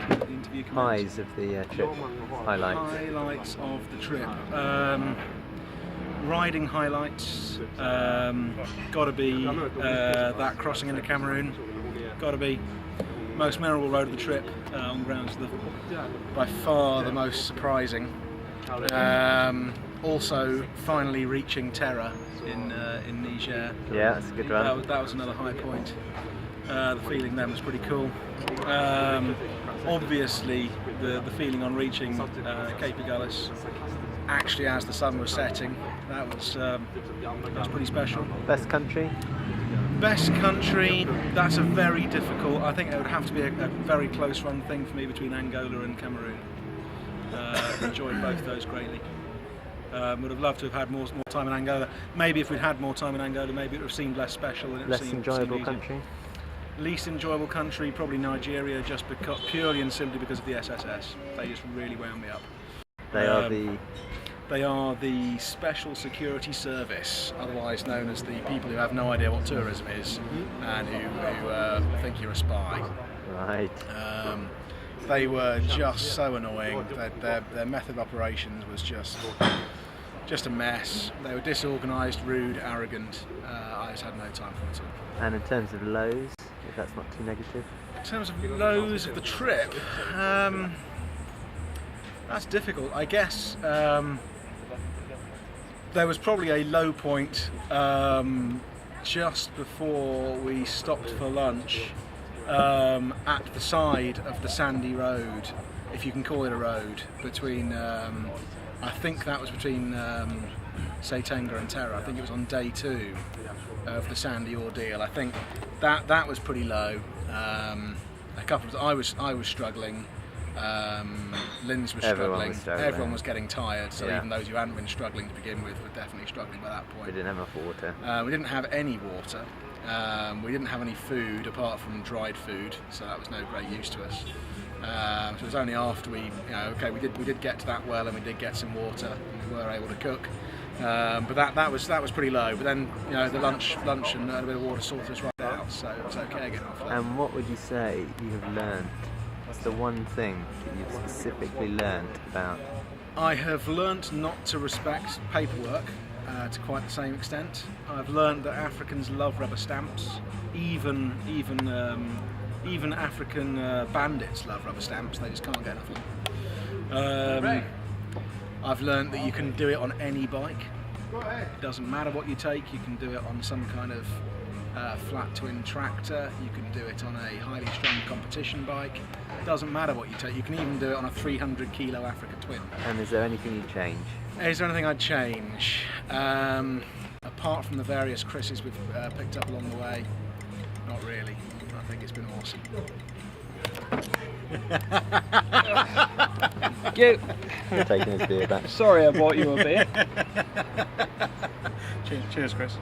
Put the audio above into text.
the interview commenced. Highs of the trip, highlights. Highlights of the trip. Riding highlights. Gotta be that crossing into Cameroon. Gotta be most memorable road of the trip on grounds of by far the most surprising. Also, finally reaching Terra in Niger. Yeah, that's a good run. That was another high point. The feeling then was pretty cool. Obviously, the feeling on reaching Cape Agulhas, actually as the sun was setting, that was pretty special. Best country? Best country, that's a very difficult, I think it would have to be a very close run thing for me between Angola and Cameroon. Enjoyed both those greatly. Would have loved to have had more time in Angola. Maybe if we'd had more time in Angola, maybe it would have seemed less special. And it Less enjoyable country? Least enjoyable country, probably Nigeria, just because, purely and simply because of the SSS. They just really wound me up. They are the Special Security Service, otherwise known as the people who have no idea what tourism is and who think you're a spy. Right. They were just so annoying. Their method of operations was just a mess. They were disorganised, rude, arrogant. I just had no time for them at all. And in terms of lows, if that's not too negative? In terms of lows of the trip, that's difficult. I guess there was probably a low point just before we stopped for lunch at the side of the sandy road, if you can call it a road, between I think that was between Seitenga and Terra. I think it was on day 2 of the sandy ordeal. I think that was pretty low. A couple of I was struggling. Linz was struggling. Everyone was getting tired. So even those who hadn't been struggling to begin with were definitely struggling by that point. We didn't have enough water. We didn't have any water. We didn't have any food apart from dried food, so that was no great use to us. So it was only after we did get to that well and we did get some water and we were able to cook. But that was pretty low. But then the lunch and a bit of water sorted us right out, so it was okay getting off that. And what would you say you have learned? What's the one thing that you've specifically learned about? I have learnt not to respect paperwork to quite the same extent. I've learned that Africans love rubber stamps. Even African bandits love rubber stamps. They just can't get enough of them. I've learned that you can do it on any bike. It doesn't matter what you take. You can do it on some kind of flat twin tractor. You can do it on a highly strung competition bike. It doesn't matter what you take. You can even do it on a 300 kilo Africa twin. And is there anything you'd change? Is there anything I'd change? Apart from the various Chris's we've picked up along the way, not really. I think it's been awesome. You. I'm taking his beer back. Sorry I bought you a beer. Cheers, Chris.